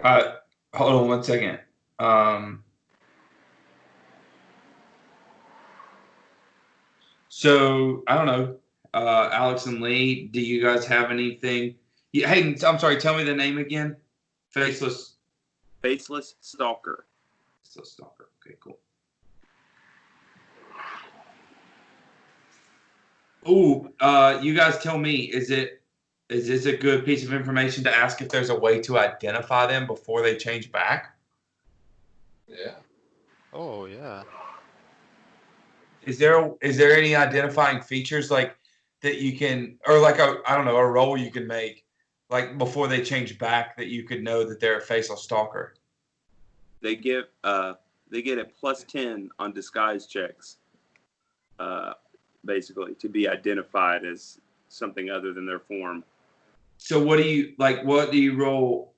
Uh, Hold on 1 second. So I don't know, Alex and Lee, do you guys have anything? Hayden, I'm sorry. Tell me the name again. Faceless. Faceless Stalker. Faceless Stalker. Okay, cool. Ooh, you guys tell me. Is this a good piece of information to ask if there's a way to identify them before they change back? Yeah. Oh, yeah. Is there any identifying features like that you can, or like I don't know, a role you can make like before they change back that you could know that they're a faceless stalker? They get a +10 on disguise checks, basically to be identified as something other than their form. So what do you like? What do you roll?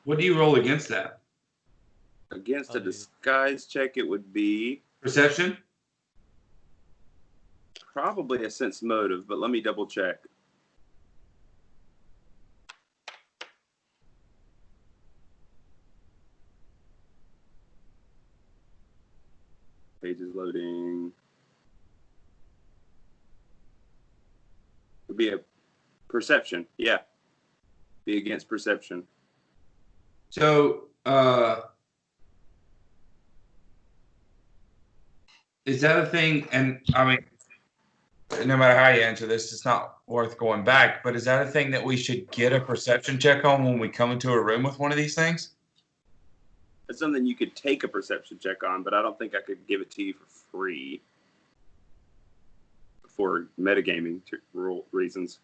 What do you roll against that? Against a disguise check, it would be Perception? probably a sense motive, but let me double check. Page is loading. It would be a perception. Yeah. Be against perception. So is that a thing? And I mean, no matter how you answer this, it's not worth going back. But is that a thing that we should get a perception check on when we come into a room with one of these things? It's something you could take a perception check on, but I don't think I could give it to you for free for metagaming reasons.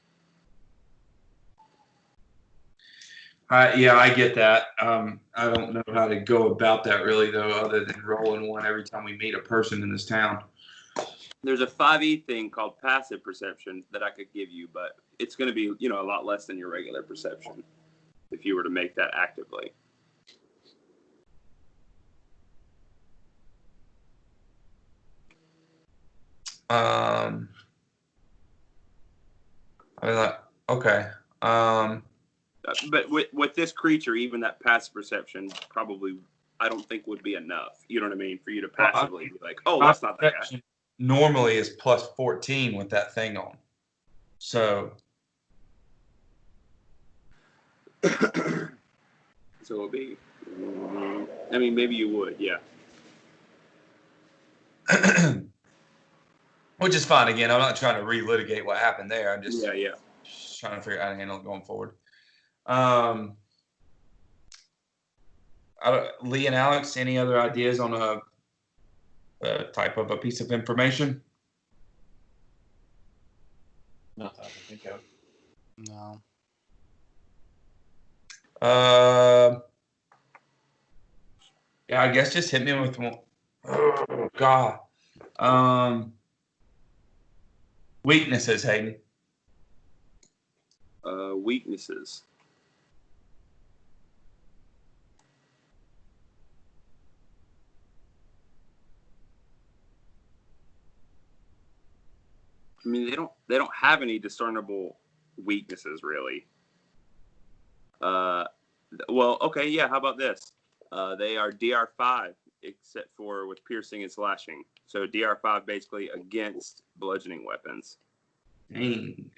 Yeah, I get that. I don't know how to go about that really, though, other than rolling one every time we meet a person in this town. There's a 5e thing called passive perception that I could give you, but it's going to be, a lot less than your regular perception if you were to make that actively. Okay. But with this creature, even that passive perception probably, I don't think would be enough. You know what I mean? For you to passively be like, oh, that's not that guy. Normally is plus 14 with that thing on. So. So it'll be, I mean, maybe you would, yeah. Which is fine. Again, I'm not trying to relitigate what happened there. I'm just trying to figure out how to handle it going forward. Lee and Alex, any other ideas on a type of a piece of information? Not that I can think of. No. Yeah, I guess just hit me with one. Oh God. Weaknesses, Hayden. Weaknesses. I mean, they don't have any discernible weaknesses really. Well, okay, yeah. How about this? They are DR5, except for with piercing and slashing. So DR5 basically against bludgeoning weapons. Dang.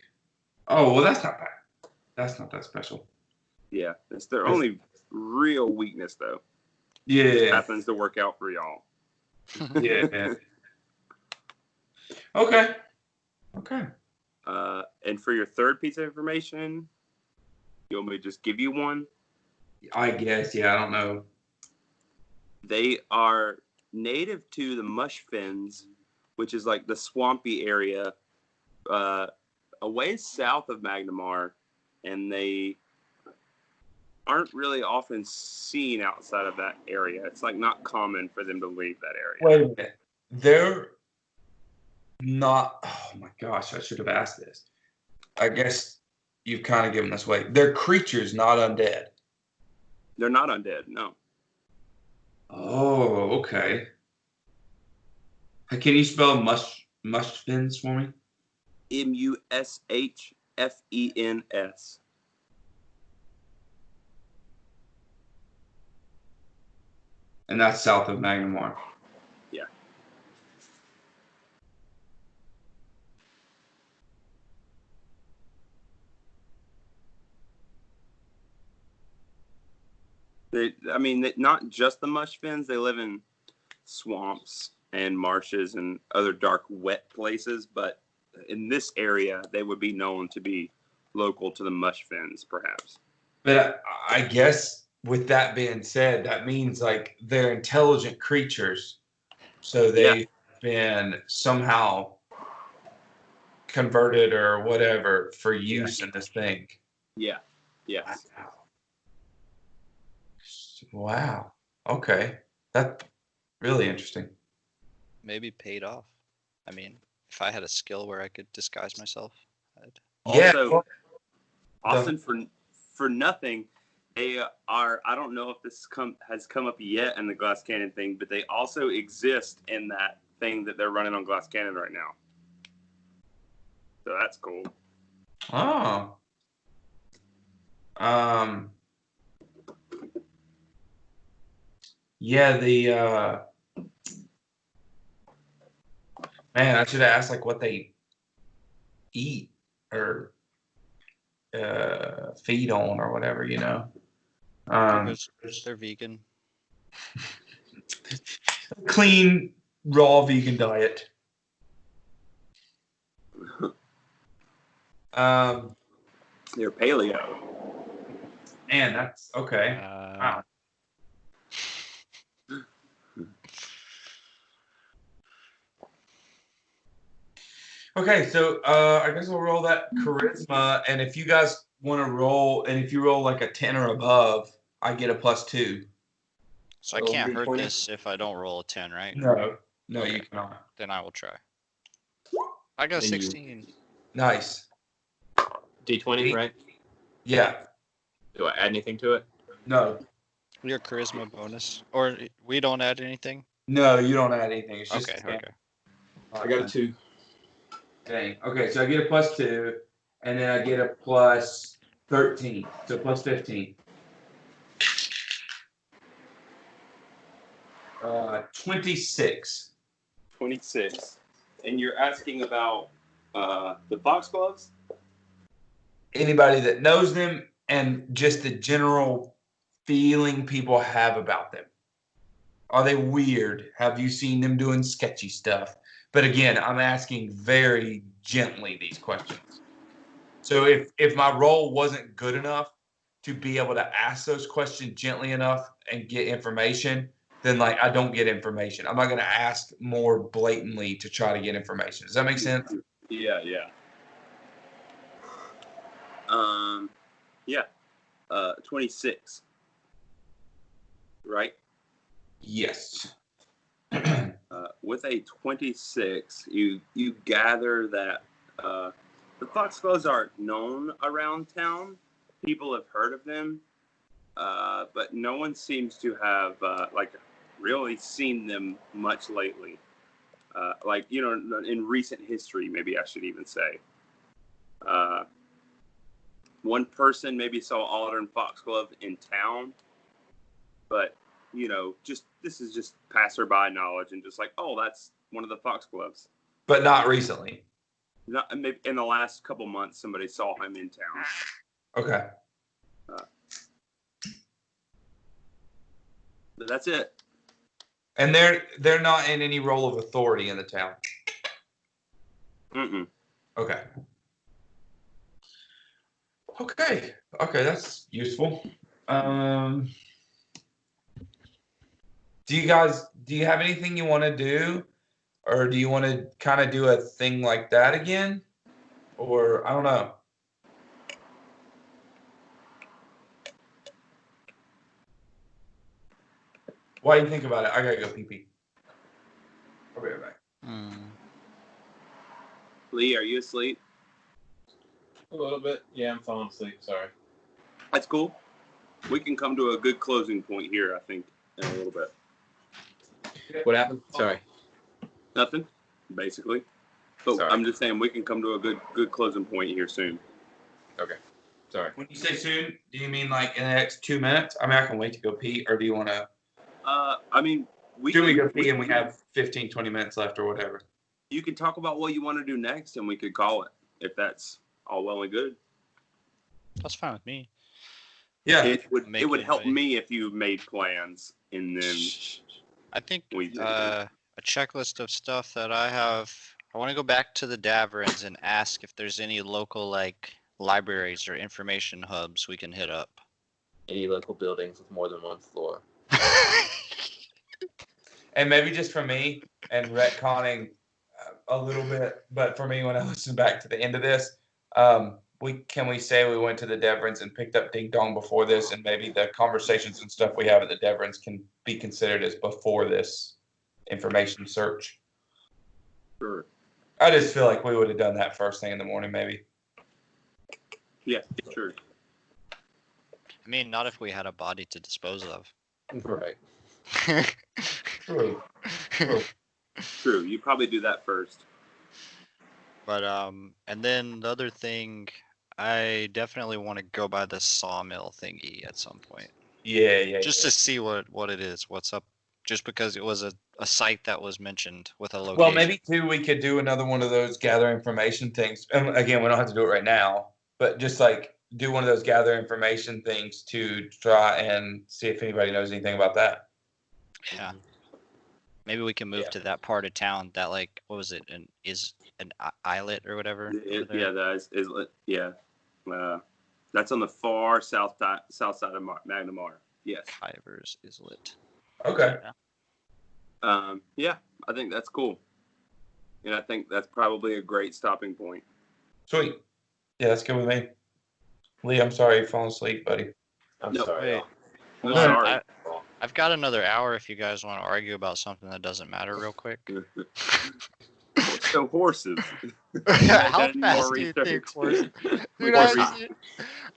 Oh well, that's not bad. That's not that special. Yeah, it's their only real weakness, though. Yeah, it happens to work out for y'all. Yeah. Okay. And for your third piece of information, you want me to just give you one? I guess, yeah, I don't know. They are native to the Mush Fens, which is like the swampy area a ways south of Magnamar, and they aren't really often seen outside of that area. It's like not common for them to leave that area. Wait a minute. They're not. Oh my gosh, I should have asked this. I guess you've kind of given us away. They're creatures, not undead. They're not undead, no. Oh, okay. Can you spell mush fins for me? Mushfens. And that's south of Magnamar. Yeah. Not just the mush fins. They live in swamps and marshes and other dark, wet places. But in this area, they would be known to be local to the mush fins, perhaps. But I guess with that being said, that means like they're intelligent creatures. So they've been somehow converted or whatever for use in this thing. Yeah. Yes. Wow. Okay. That's really interesting. Maybe paid off. I mean, if I had a skill where I could disguise myself, I'd... Also, Yeah. Austin, for nothing, they are. I don't know if this has come up yet in the Glass Cannon thing, but they also exist in that thing that they're running on Glass Cannon right now. So that's cool. Oh. Yeah, man, I should have asked like what they eat or feed on or whatever, you know. They're vegan. Clean, raw vegan diet. They're paleo. Man, that's okay. Wow. Okay, so I guess we'll roll that charisma, and if you guys want to roll, and if you roll like a 10 or above, I get a +2. So I Roll can't hurt D20? this if I don't roll a 10, right? No, Okay. you cannot. Then I will try. I got a And you- 16. Nice. D20, right? Yeah. Do I add anything to it? No. Your charisma bonus. Or we don't add anything? No, you don't add anything. It's just Okay. I got a 2. Dang. Okay, so I get a +2, and then I get a +13, so +15. 26. 26. And you're asking about the foxgloves? Anybody that knows them and just the general feeling people have about them. Are they weird? Have you seen them doing sketchy stuff? But again, I'm asking very gently these questions. So if my role wasn't good enough to be able to ask those questions gently enough and get information, then like I don't get information. I'm not going to ask more blatantly to try to get information. Does that make sense? Yeah. Yeah. 26. Right? Yes. With a 26, you gather that the foxgloves are known around town. People have heard of them, but no one seems to have really seen them much lately. In recent history, maybe I should even say. One person maybe saw Aldern Foxglove in town, but this is just passerby knowledge and just like, oh, that's one of the foxgloves. But not recently. Not maybe in the last couple months, somebody saw him in town. Okay. But that's it. And they're not in any role of authority in the town. Mm-mm. Okay. Okay, that's useful. Do you have anything you want to do, or do you want to kind of do a thing like that again, or I don't know. Why do you think about it? I gotta go pee pee. I'll be right back. Lee, are you asleep? A little bit. Yeah, I'm falling asleep. Sorry. That's cool. We can come to a good closing point here, I think, in a little bit. What happened? Sorry. Nothing, basically. But Sorry. I'm just saying we can come to a good closing point here soon. Okay. Sorry. When you say soon, do you mean like in the next 2 minutes? I mean, I can wait to go pee, or do you want to? I mean, Should we go pee and we have 15, 20 minutes left or whatever? You can talk about what you want to do next, and we could call it if that's all well and good. That's fine with me. Yeah. It would help anybody. me if you made plans, and then I think we did. a checklist of stuff that I have. I want to go back to the Daverns and ask if there's any local like libraries or information hubs we can hit up. Any local buildings with more than one floor. And maybe just for me and retconning a little bit, but for me, when I listen back to the end of this, can we say we went to the Deverans and picked up Ding Dong before this, and maybe the conversations and stuff we have at the Deverans can be considered as before this information search? Sure. I just feel like we would have done that first thing in the morning, maybe. Yeah, sure. I mean, not if we had a body to dispose of. Right. True. True. True. You probably do that first. But and then the other thing, I definitely want to go by the sawmill thingy at some point, Yeah. just to see what it is, what's up. Just because it was a site that was mentioned with a location. Well, maybe too, we could do another one of those gather information things. And again, we don't have to do it right now, but just like do one of those gather information things to try and see if anybody knows anything about that. Yeah. Maybe we can move to that part of town that like what was it? An islet or whatever. Yeah, that is yeah. That's on the far south side of Magnamar. Yes. Hivers Islet. Okay. Yeah, I think that's cool, and I think that's probably a great stopping point. Sweet. Yeah, that's good with me. Lee, I'm sorry you're falling asleep, buddy. I'm No, sorry. wait. y'all. I'm Hold on, sorry. I've got another hour if you guys want to argue about something that doesn't matter real quick. So horses. How Done more fast do you think research. horses? We Dude, got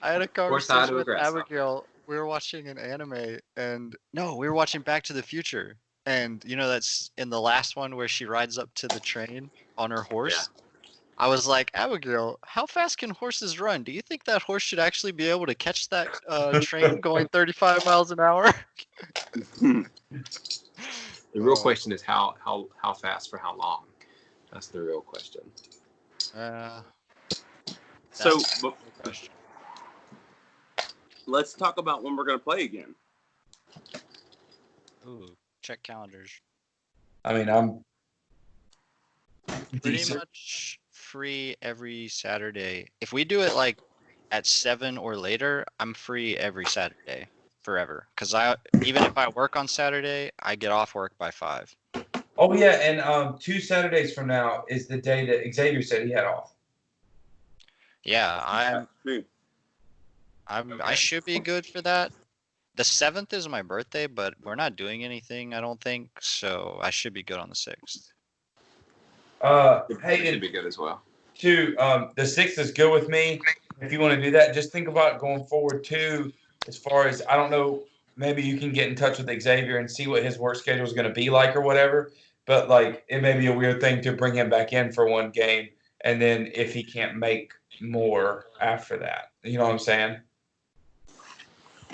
I had a side conversation of a with grasshopper. Abigail. We were watching an anime, and no, we were watching Back to the Future. And you know that's in the last one where she rides up to the train on her horse. I was like, Abigail, how fast can horses run? Do you think that horse should actually be able to catch that train going 35 miles an hour? The real question is how fast for how long? That's the real question. So the question. let's talk about when we're going to play again. Ooh, check calendars. I mean, I'm Pretty decent. much free every Saturday. If we do it like at 7 or later, I'm free every Saturday forever. Because even if I work on Saturday, I get off work by 5. Oh yeah, and 2 Saturdays from now is the day that Xavier said he had off. Yeah, True. I should be good for that. The 7th is my birthday, but we're not doing anything, I don't think. So I should be good on the 6th. Hey, It'd be good as well. Two, the 6th is good with me. If you want to do that, just think about going forward too. As far as I don't know, maybe you can get in touch with Xavier and see what his work schedule is going to be like or whatever. But like, it may be a weird thing to bring him back in for one game, and then if he can't make more after that, you know what I'm saying?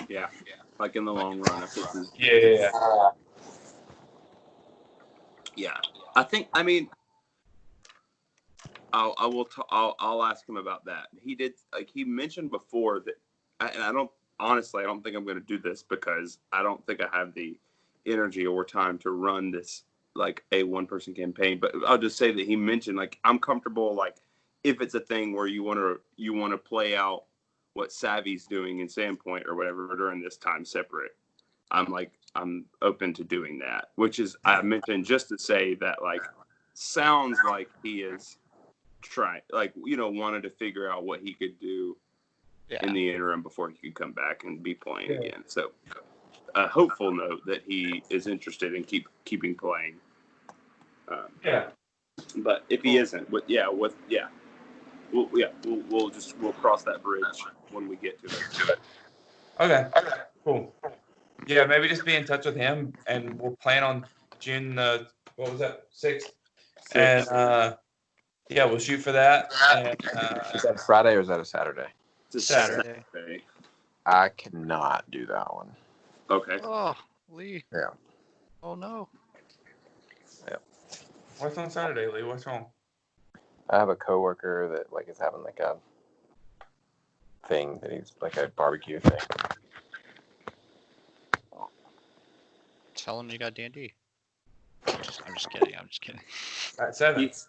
Yeah. Like in the long run. Yeah. Yeah. I think. I mean, I'll ask him about that. He did like he mentioned before that, and I don't think I'm going to do this because I don't think I have the energy or time to run this like a one person campaign. But I'll just say that he mentioned like I'm comfortable like if it's a thing where you want to play out what Savvy's doing in Sandpoint or whatever during this time separate. I'm open to doing that, which is I mentioned just to say that like sounds like he is trying like wanted to figure out what he could do in the interim before he could come back and be playing again. So a hopeful note that he is interested in keeping playing. But if he isn't, we'll cross that bridge when we get to it. Okay. Cool. Yeah, maybe just be in touch with him, and we'll plan on June what was that 6th, and yeah, we'll shoot for that. And, Is that a Friday or is that a Saturday? It's a Saturday. Saturday. I cannot do that one. Okay. Oh, Lee. Yeah. Oh no. What's on Saturday, Lee? What's wrong? I have a coworker that like is having like a thing that he's like a barbecue thing. Tell him you got D&D. I'm just kidding. At 7. He's,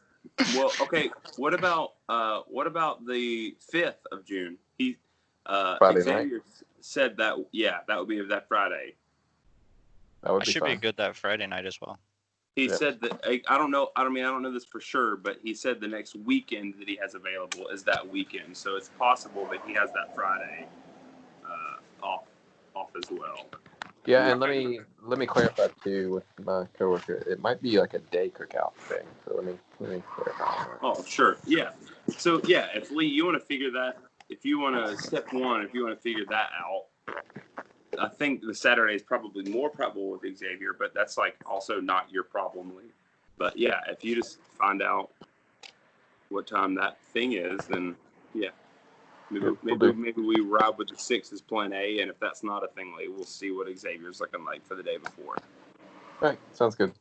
well, okay. What about the 5th of June? Friday Xavier said that that would be that Friday. That would I be should fun. be good that Friday night as well. He Yeah. said that I don't know. I don't know this for sure, but he said the next weekend that he has available is that weekend. So it's possible that he has that Friday off as well. Yeah, and let me clarify too with my coworker. It might be like a day cookout thing. So let me clarify. Oh, sure. Yeah. So yeah, if Lee, you want to figure that, if you want to step one, if you want to figure that out, I think the Saturday is probably more probable with Xavier, but that's like also not your problem, Lee. But yeah, if you just find out what time that thing is, then yeah, maybe we ride with the 6 as plan A, and if that's not a thing, Lee, we'll see what Xavier's looking like for the day before. All right, sounds good.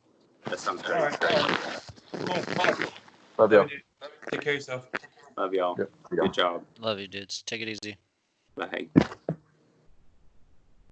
That sounds All great. right. Cool. Love y'all. Take care of yourself. Love y'all. Yep. Good job. Love you, dudes. Take it easy. Bye.